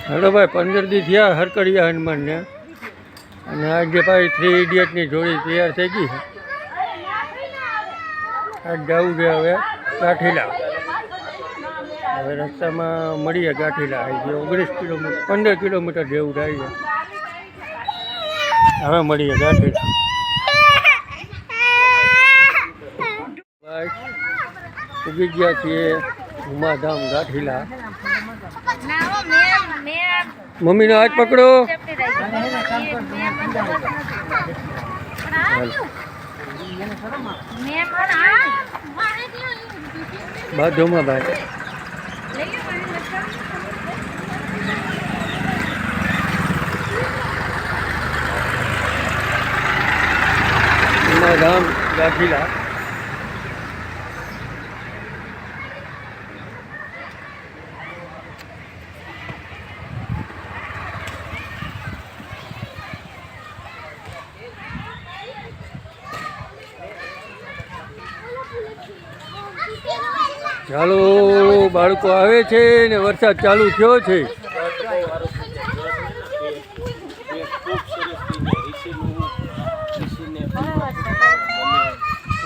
Hello ભાઈ, 15 દી થયા હરકડિયા હનુમાનને, અને આજે ભાઈ 3 ઇડિયટની જોડી તૈયાર થઈ ગઈ છે. આજ જવું છે હવે ગાંઠીલા. હવે રસ્તામાં મળીએ ગાંઠીલા. જે 19 કિલોમીટર 15 કિલોમીટર જેવું થાય છે. હવે મળીએ ગાંઠીલા. ભાઈ ઉગી ગયા છીએ ઉમાધામ ગાંઠીલા. મમ્મીનો હાથ પકડો. બાજુમાં ભાઈ ઉમાધામ ગાંઠીલા. ચાલો બાળકો આવે છે ને વરસાદ ચાલુ થયો છે.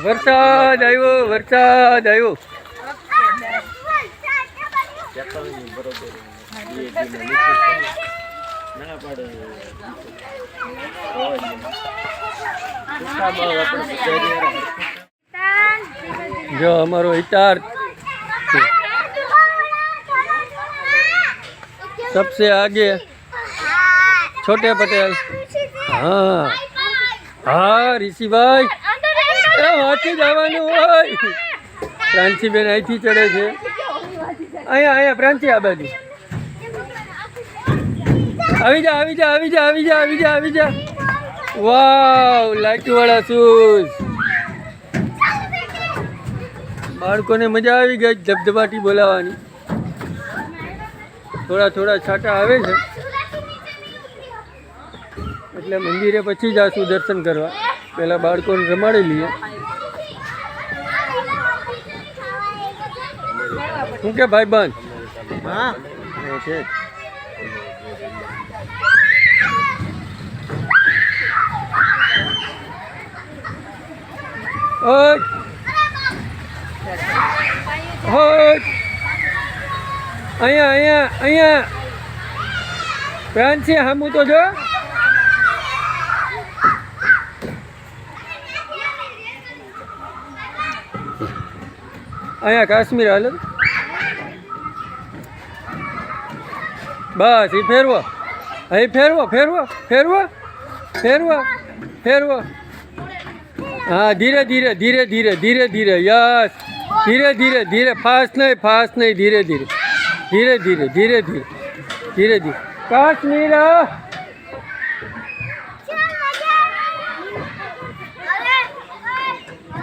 વરસાદ આવ્યો, વરસાદ આવ્યો. જો અમારો હિતાર્થ सबसे आगे छोटे पटेल. हाँ हाँ ऋषि भाई हाथी जवानू भाई. प्रांची बेन અહીંથી ચડે છે. અહીંયા પ્રાંची આ બાજુ આવી જા આવી જા આવી જા આવી જા આવી જા આવી જા. વાવ લાઈટ વાળા શૂઝ. બાળકોને મજા આવી ગઈ ધબધબાટી બોલાવવાની. થોડા થોડા છાંટા આવે છે એટલે મંદિરે પછી જાશું દર્શન કરવા. પહેલાં બાળકોને રમાડી લઈએ. શું કે ભાઈ બંધ? હા છે. અહીંયા અહીંયા અહીંયા પ્રાંચી હામું તો જો. અહીંયા કાશ્મીર હાલ બસ. એ ફેરવો, અહીં ફેરવો ફેરવો ફેરવો ફેરવો ફેરવો. હા ધીરે ધીરે ધીરે ધીરે ધીરે ધીરે. યસ ધીરે ધીરે ધીરે. ફાસ્ટ નહીં ધીરે ધીરે ધીરે ધીરે ધીરે ધીરે ધીરે ધીરે. કાશ્મીર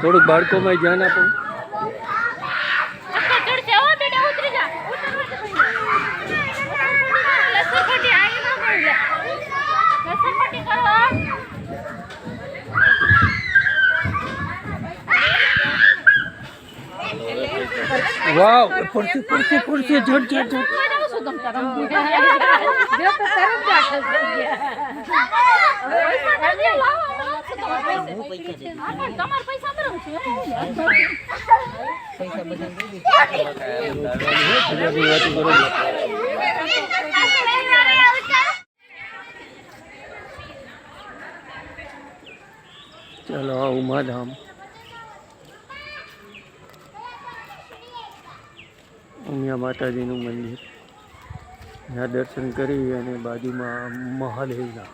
થોડુંક બાળકોમાં ધ્યાન આપો. વાવ પડશે પડશે પડશે. ઝટ ઝટ ઝટ. ચાલો ઉમાધામ ઉમિયા માતાજીનું મંદિર. ત્યાં દર્શન કરી અને બાજુમાં મહાદેવના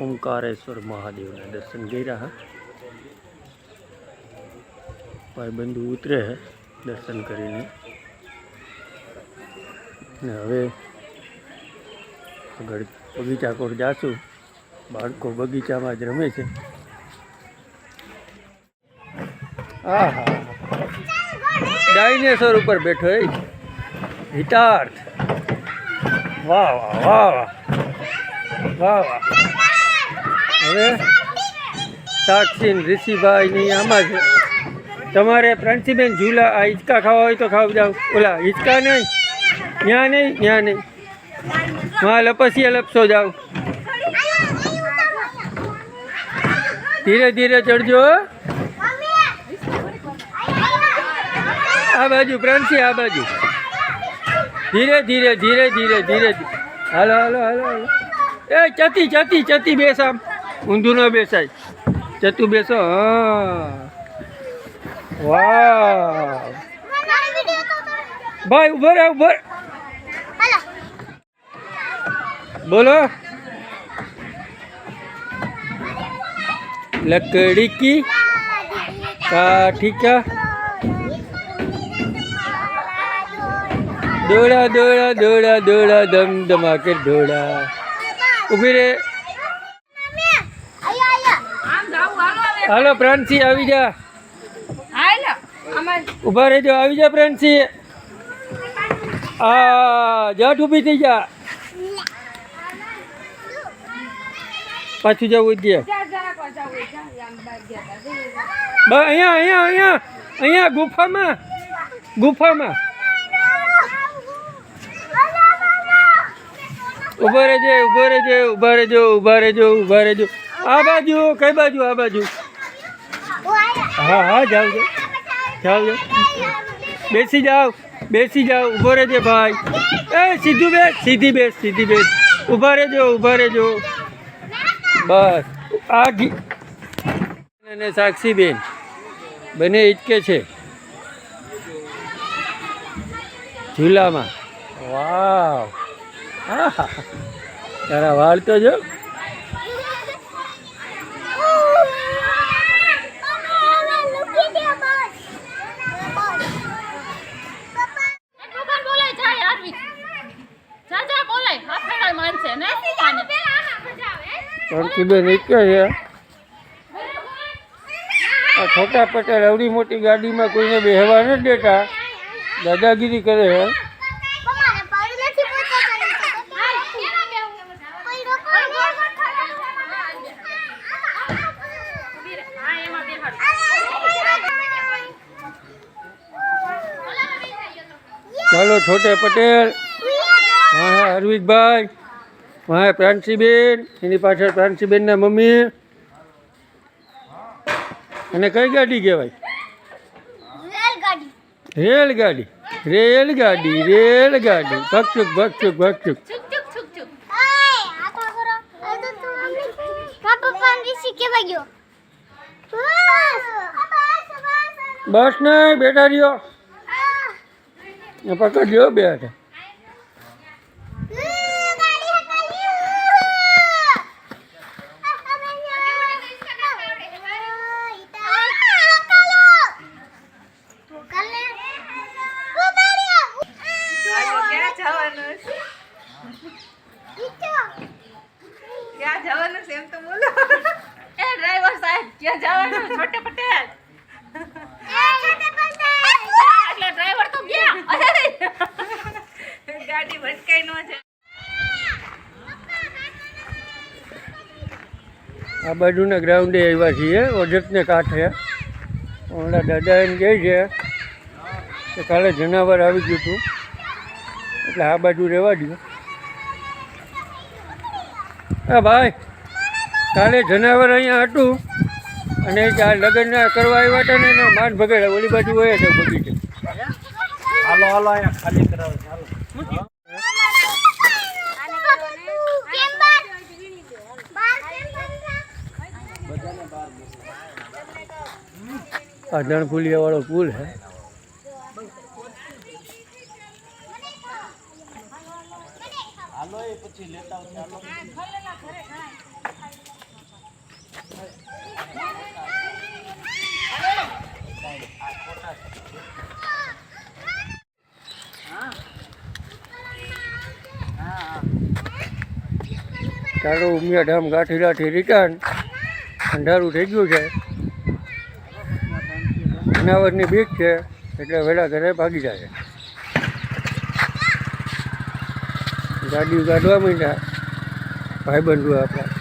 ઓમકારેશ્વર મહાદેવના દર્શન કર્યા. ભાઈબંધુ ઉતરે છે દર્શન કરીને. ને હવે આગળ બગીચા કોર જાશું. બાળકો બગીચામાં જ રમે છે. હા હા ડાયનેસોર ઉપર બેઠો એ હિતાર્થ. વાહ વાહ વાહ વાહ વાહ. હવે સાક્ષી ઋષિભાઈની આમાં છે. તમારે પ્રાંશીબેન ઝૂલા આ હિંચકા ખાવા હોય તો ખાવ જાવ. ઓલા હિંચકા નહીં ત્યાં નહીં હા લપસીએ લપસો જાઓ ધીરે ધીરે ચડજો આ બાજુ પ્રાંસી આ બાજુ ધીરે ધીરે ધીરે ધીરે ધીરે હાલો હાલો હાલો હાલો એ ચતી બેસ આમ ઊંધું ન બેસાય ચતું બેસો હા વાહ ભાઈ ઉભર બોલો लकड़ी की काठी का दौड़ा दौड़ा दौड़ा दौड़ा दम दमा के दौड़ा ઉભી રે હાલો પ્રાંસી આવી જા ઉભા રહેજો આવી જા પ્રાંસી આ જાટ ઊભી થઈ જા પાછું જવું દે અહીંયા ગુફામાં ઉભા રહેજો આ બાજુ કઈ બાજુ આ બાજુ હા જાઓ બેસી જાઓ ઉભો રહેજે ભાઈ એ સીધી બેસ ઉભા રહેજો બસ આ અને સાક્ષીબેન બંને ઈચકે છે ઝૂલામાં વાવ તારા વાળ તો જો સાક્ષીબેન ઈચકે છે આ છોટા પટેલ અવડી મોટી ગાડીમાં કોઈને બેહવા નથી દેતા દાદાગીરી કરે છે ચાલો છોટે પટેલ હા અરવિંદભાઈ હા પ્રાંસીબેન એની પાછળ પ્રાંસીબેનના મમ્મી અને કઈ ગાડી કહેવાય રેલગાડી ભગચુક બસ નહીં બેઠા રહ્યો પકડજો બે હાથે છોટે પટેલ ડ્રાઈવર તો ગયા ગાડી ભટકાઈ ન છે આ બાજુના ગ્રાઉન્ડે આવ્યા છીએ ઓજતને કાંઠે ઓલા દાદા એમ કહે છે કે કાલે જનાવર આવી ગયું હતું એટલે આ બાજુ રહેવા દો હા ભાઈ કાલે જનાવર અહીંયા હતું અને આ લગ્ન કરવા આવ્યા હતા ને એના માન ભગાડ્યા ઓલી બાજુ હોય છે બગીચે હાલો અહીંયા ખાલી કરાવે ચાલો આ ધણફુલિયા વાળો પુલ હે હાલો એ પછી લેતા ચાલો ચાલો ઉમિયા ધામ ગાંઠી રિટર્ન અંધારું થઈ ગયું છે જનાવરની બીક છે એટલે વહેલા ઘરે ભાગી જાય ગાડી કાઢવા માંડ્યા ભાઈબંધુ આપણા